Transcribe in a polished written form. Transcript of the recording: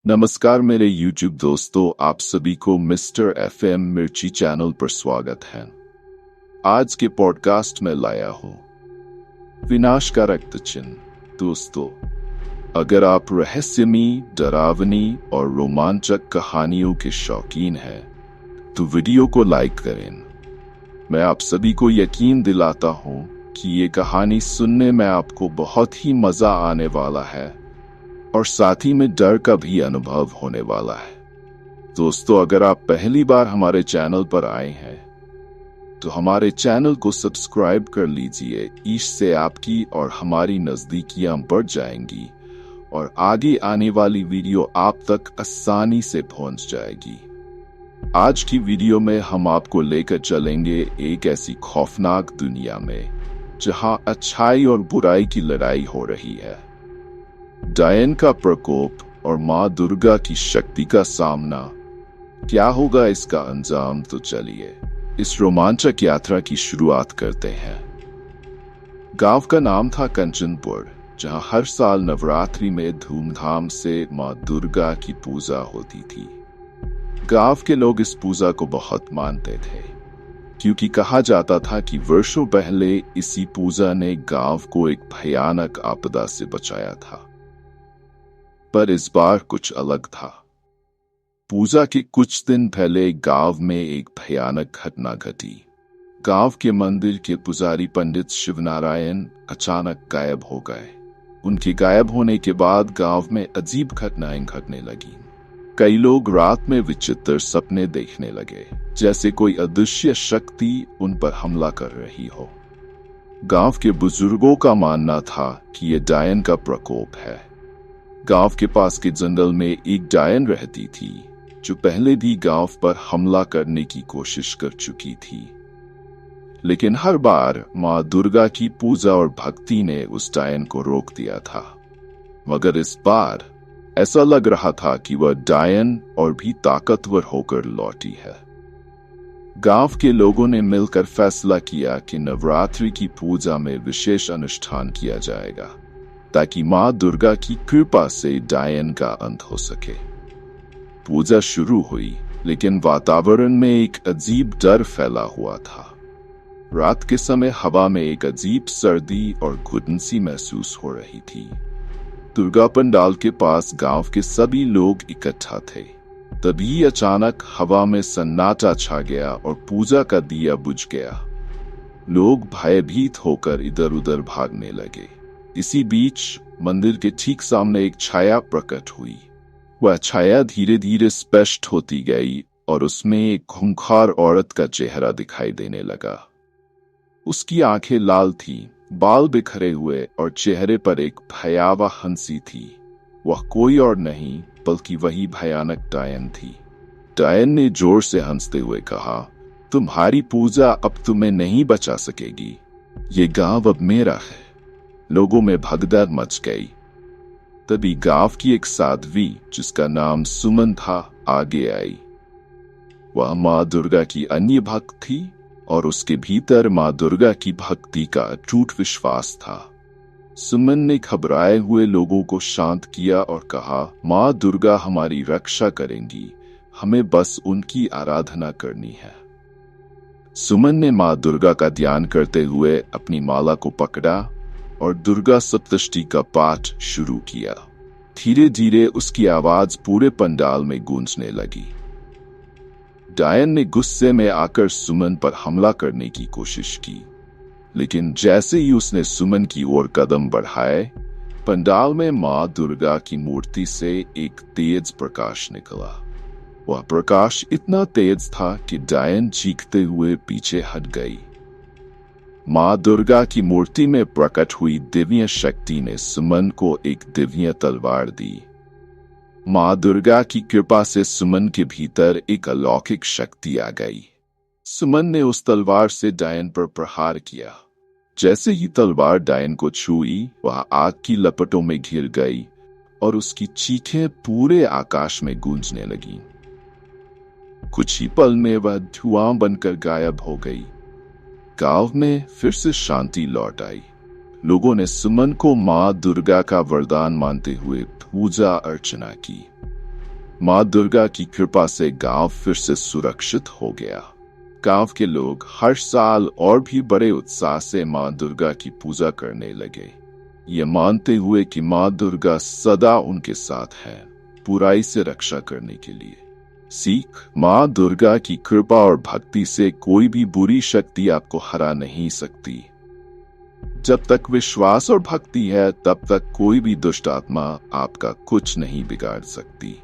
नमस्कार मेरे YouTube दोस्तों, आप सभी को मिस्टर FM मिर्ची चैनल पर स्वागत है। आज के पॉडकास्ट में लाया हूँ विनाश का रक्त चिन्ह। दोस्तों, अगर आप रहस्यमयी, डरावनी और रोमांचक कहानियों के शौकीन हैं, तो वीडियो को लाइक करें। मैं आप सभी को यकीन दिलाता हूँ कि ये कहानी सुनने में आपको बहुत ही मजा आने वाला है और साथ ही में डर का भी अनुभव होने वाला है। दोस्तों, अगर आप पहली बार हमारे चैनल पर आए हैं तो हमारे चैनल को सब्सक्राइब कर लीजिए। इससे आपकी और हमारी नजदीकियां बढ़ जाएंगी और आगे आने वाली वीडियो आप तक आसानी से पहुंच जाएगी। आज की वीडियो में हम आपको लेकर चलेंगे एक ऐसी खौफनाक दुनिया में जहां अच्छाई और बुराई की लड़ाई हो रही है। डायन का प्रकोप और मां दुर्गा की शक्ति का सामना। क्या होगा इसका अंजाम? तो चलिए इस रोमांचक यात्रा की शुरुआत करते हैं। गांव का नाम था कंचनपुर, जहां हर साल नवरात्रि में धूमधाम से मां दुर्गा की पूजा होती थी। गांव के लोग इस पूजा को बहुत मानते थे, क्योंकि कहा जाता था कि वर्षों पहले इसी पूजा ने गांव को एक भयानक आपदा से बचाया था। पर इस बार कुछ अलग था। पूजा के कुछ दिन पहले गांव में एक भयानक घटना घटी। गांव के मंदिर के पुजारी पंडित शिवनारायण अचानक गायब हो गए। उनके गायब होने के बाद गांव में अजीब घटनाएं घटने लगी। कई लोग रात में विचित्र सपने देखने लगे, जैसे कोई अदृश्य शक्ति उन पर हमला कर रही हो। गांव के बुजुर्गों का मानना था कि यह डायन का प्रकोप है। गांव के पास के जंगल में एक डायन रहती थी, जो पहले भी गांव पर हमला करने की कोशिश कर चुकी थी। लेकिन हर बार मां दुर्गा की पूजा और भक्ति ने उस डायन को रोक दिया था। मगर इस बार ऐसा लग रहा था कि वह डायन और भी ताकतवर होकर लौटी है। गांव के लोगों ने मिलकर फैसला किया कि नवरात्रि की पूजा में विशेष अनुष्ठान किया जाएगा, ताकि मां दुर्गा की कृपा से डायन का अंत हो सके। पूजा शुरू हुई, लेकिन वातावरण में एक अजीब डर फैला हुआ था। रात के समय हवा में एक अजीब सर्दी और घुटन सी महसूस हो रही थी। दुर्गा पंडाल के पास गांव के सभी लोग इकट्ठा थे। तभी अचानक हवा में सन्नाटा छा गया और पूजा का दिया बुझ गया। लोग भयभीत होकर इधर उधर भागने लगे। इसी बीच मंदिर के ठीक सामने एक छाया प्रकट हुई। वह छाया धीरे धीरे स्पष्ट होती गई और उसमें एक खूंखार औरत का चेहरा दिखाई देने लगा। उसकी आंखें लाल थीं, बाल बिखरे हुए और चेहरे पर एक भयावह हंसी थी। वह कोई और नहीं बल्कि वही भयानक डायन थी। डायन ने जोर से हंसते हुए कहा, तुम्हारी पूजा अब तुम्हें नहीं बचा सकेगी। ये गांव अब मेरा है। लोगों में भगदड़ मच गई। तभी गांव की एक साध्वी, जिसका नाम सुमन था, आगे आई। वह मां दुर्गा की अन्य भक्त थी और उसके भीतर मां दुर्गा की भक्ति का अटूट विश्वास था। सुमन ने घबराए हुए लोगों को शांत किया और कहा, मां दुर्गा हमारी रक्षा करेंगी, हमें बस उनकी आराधना करनी है। सुमन ने मां दुर्गा का ध्यान करते हुए अपनी माला को पकड़ा और दुर्गा सप्तशती का पाठ शुरू किया। धीरे धीरे उसकी आवाज पूरे पंडाल में गूंजने लगी। डायन ने गुस्से में आकर सुमन पर हमला करने की कोशिश की, लेकिन जैसे ही उसने सुमन की ओर कदम बढ़ाए, पंडाल में मां दुर्गा की मूर्ति से एक तेज प्रकाश निकला। वह प्रकाश इतना तेज था कि डायन चीखते हुए पीछे हट गई। मां दुर्गा की मूर्ति में प्रकट हुई दिव्य शक्ति ने सुमन को एक दिव्य तलवार दी। मां दुर्गा की कृपा से सुमन के भीतर एक अलौकिक शक्ति आ गई। सुमन ने उस तलवार से डायन पर प्रहार किया। जैसे ही तलवार डायन को छुई, वह आग की लपटों में घिर गई और उसकी चीखें पूरे आकाश में गूंजने लगीं। कुछ ही पल में वह धुआं बनकर गायब हो गई। गांव में फिर से शांति लौट आई। लोगों ने सुमन को मां दुर्गा का वरदान मानते हुए पूजा अर्चना की। माँ दुर्गा की कृपा से गांव फिर से सुरक्षित हो गया। गांव के लोग हर साल और भी बड़े उत्साह से माँ दुर्गा की पूजा करने लगे, ये मानते हुए कि माँ दुर्गा सदा उनके साथ है, बुराई से रक्षा करने के लिए। सीख: माँ दुर्गा की कृपा और भक्ति से कोई भी बुरी शक्ति आपको हरा नहीं सकती। जब तक विश्वास और भक्ति है, तब तक कोई भी दुष्ट आत्मा आपका कुछ नहीं बिगाड़ सकती।